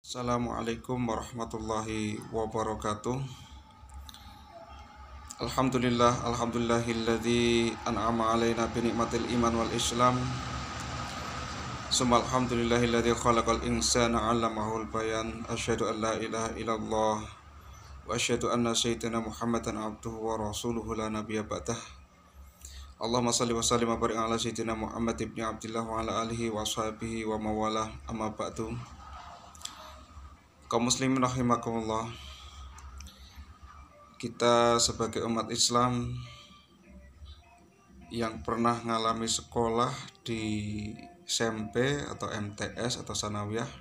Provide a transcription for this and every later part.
Assalamualaikum warahmatullahi wabarakatuh. Alhamdulillahilladzi an'ama alaina bi ni'matil iman wal islam. Summa alhamdulillahilladzi khalaqal insana 'allamahul bayan. Asyhadu an la ilaha illallah wa asyhadu anna sayyidina Muhammadan abduhu wa rasuluhu la nabiyya ba'dah. Allahumma shalli wa sallim wa barik ala sayyidina Muhammad ibni Abdillah wa ala alihi wa sahbihi wa mawalah, amma ba'du. Kaum muslimin rahimakumullah, kita sebagai umat Islam yang pernah mengalami sekolah di SMP atau MTS atau sanawiyah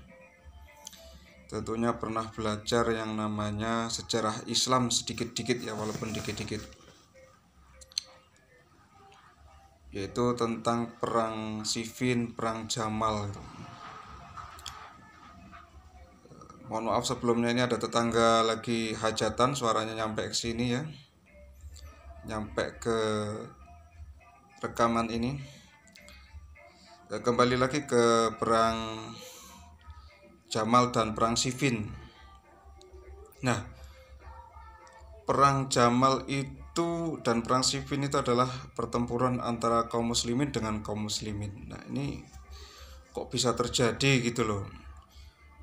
tentunya pernah belajar yang namanya sejarah Islam sedikit-dikit ya, walaupun dikit-dikit, yaitu tentang perang Siffin, perang Jamal. Mohon maaf sebelumnya, ini ada tetangga lagi hajatan, suaranya nyampe ke sini ya, nyampe ke rekaman ini. Kembali lagi ke perang Jamal dan perang Siffin. Nah, perang Jamal itu dan perang Siffin itu adalah pertempuran antara kaum muslimin dengan kaum muslimin. Nah, ini kok bisa terjadi gitu loh.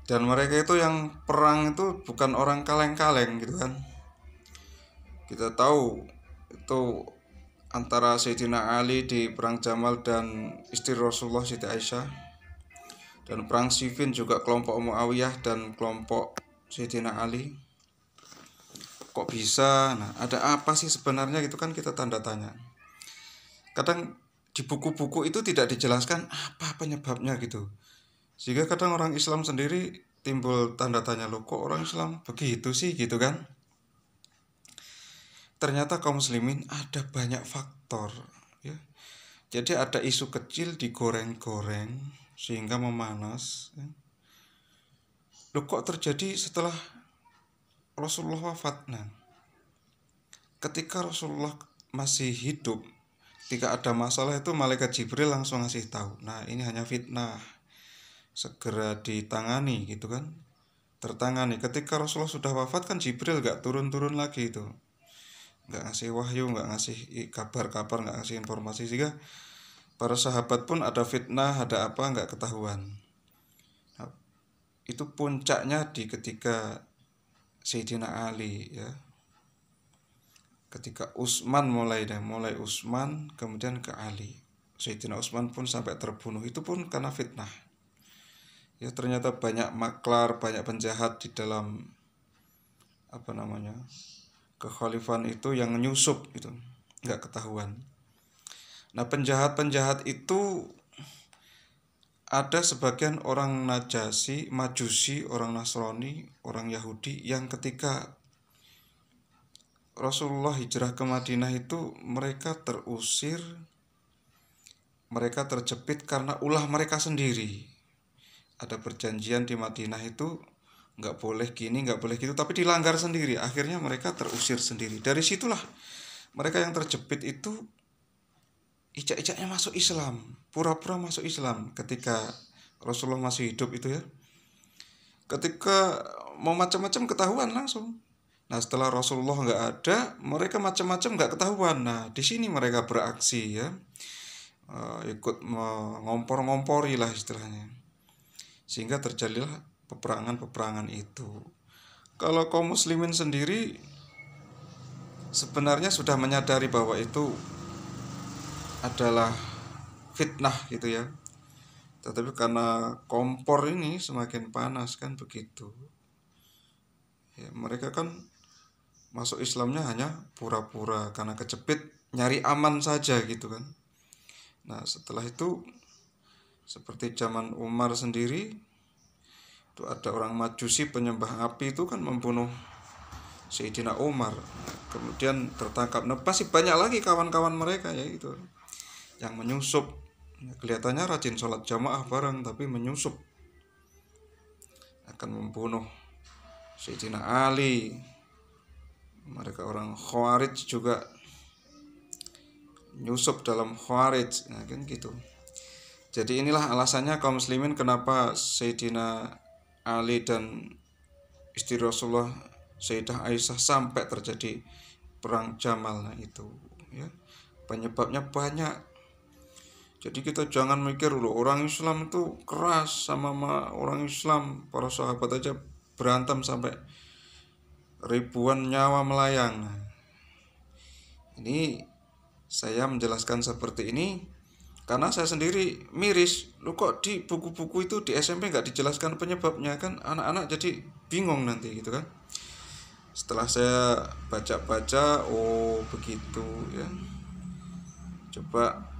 Dan mereka itu yang perang itu bukan orang kaleng-kaleng gitu kan. Kita tahu itu antara Sayyidina Ali di perang Jamal dan istri Rasulullah Siti Aisyah. Dan perang Siffin juga kelompok Muawiyah dan kelompok Sayyidina Ali. Kok bisa? Nah, ada apa sih sebenarnya gitu kan, kita tanda tanya. Kadang di buku-buku itu tidak dijelaskan apa penyebabnya gitu. Sehingga kadang orang Islam sendiri timbul tanda tanya, loh kok orang Islam begitu sih gitu kan. Ternyata kaum muslimin ada banyak faktor ya. Jadi ada isu kecil digoreng-goreng sehingga memanas ya. Loh kok terjadi setelah Rasulullah wafat? Nah, ketika Rasulullah masih hidup, ketika ada masalah itu malaikat Jibril langsung ngasih tahu. Nah, ini hanya fitnah, segera ditangani gitu kan, tertangani. Ketika Rasulullah sudah wafat kan Jibril gak turun-turun lagi itu, gak ngasih wahyu, gak ngasih kabar-kabar, gak ngasih informasi, sehingga para sahabat pun ada fitnah, ada apa gak ketahuan. Nah, itu puncaknya di ketika Sayyidina Ali ya, ketika Utsman mulai Utsman kemudian ke Ali. Sayyidina Utsman pun sampai terbunuh, itu pun karena fitnah. Ya, ternyata banyak maklar, banyak penjahat di dalam kekhalifahan itu yang nyusup itu, nggak ketahuan. Nah, penjahat-penjahat itu ada sebagian orang Majusi, orang Nasrani, orang Yahudi yang ketika Rasulullah hijrah ke Madinah itu mereka terusir, mereka terjepit karena ulah mereka sendiri. Ada perjanjian di Madinah itu nggak boleh gini, nggak boleh gitu, tapi dilanggar sendiri. Akhirnya mereka terusir sendiri. Dari situlah mereka yang terjepit itu icak-icaknya masuk Islam, pura-pura masuk Islam ketika Rasulullah masih hidup itu ya. Ketika mau macam-macam ketahuan langsung. Nah, setelah Rasulullah nggak ada, mereka macam-macam nggak ketahuan. Nah, di sini mereka beraksi ya, ikut mengompor-ngompori lah istilahnya, sehingga terjadilah peperangan-peperangan itu. Kalau kaum muslimin sendiri sebenarnya sudah menyadari bahwa itu adalah fitnah gitu ya, tetapi karena kompor ini semakin panas kan begitu ya, mereka kan masuk Islamnya hanya pura-pura karena kejepit, nyari aman saja gitu kan. Nah, setelah itu seperti zaman Umar sendiri itu ada orang Majusi penyembah api itu kan membunuh Sayyidina Umar, kemudian tertangkap. Nah, pasti banyak lagi kawan-kawan mereka ya itu yang menyusup. Kelihatannya rajin sholat jamaah bareng, tapi menyusup akan membunuh Sayyidina Ali. Mereka orang Khawarij juga nyusup dalam Khawarij, nah kan gitu. Jadi inilah alasannya kaum muslimin kenapa Sayyidina Ali dan istri Rasulullah Sayyidah Aisyah sampai terjadi perang Jamal. Nah itu ya, penyebabnya banyak. Jadi kita jangan mikir loh orang Islam itu keras sama orang Islam, para sahabat aja berantem sampai ribuan nyawa melayang. Nah, ini saya menjelaskan seperti ini karena saya sendiri miris, lu kok di buku-buku itu di SMP nggak dijelaskan penyebabnya, kan anak-anak jadi bingung nanti gitu kan. Setelah saya baca-baca, oh begitu ya. Coba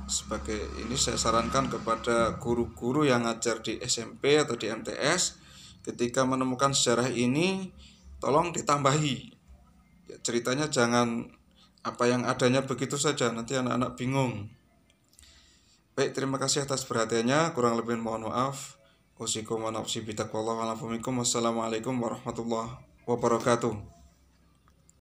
sebagai ini saya sarankan kepada guru-guru yang ngajar di SMP atau di MTS, ketika menemukan sejarah ini tolong ditambahi ya, ceritanya jangan apa yang adanya begitu saja, nanti anak-anak bingung. Baik, terima kasih atas perhatiannya, kurang lebih mohon maaf. Wassalamualaikum warahmatullahi wabarakatuh.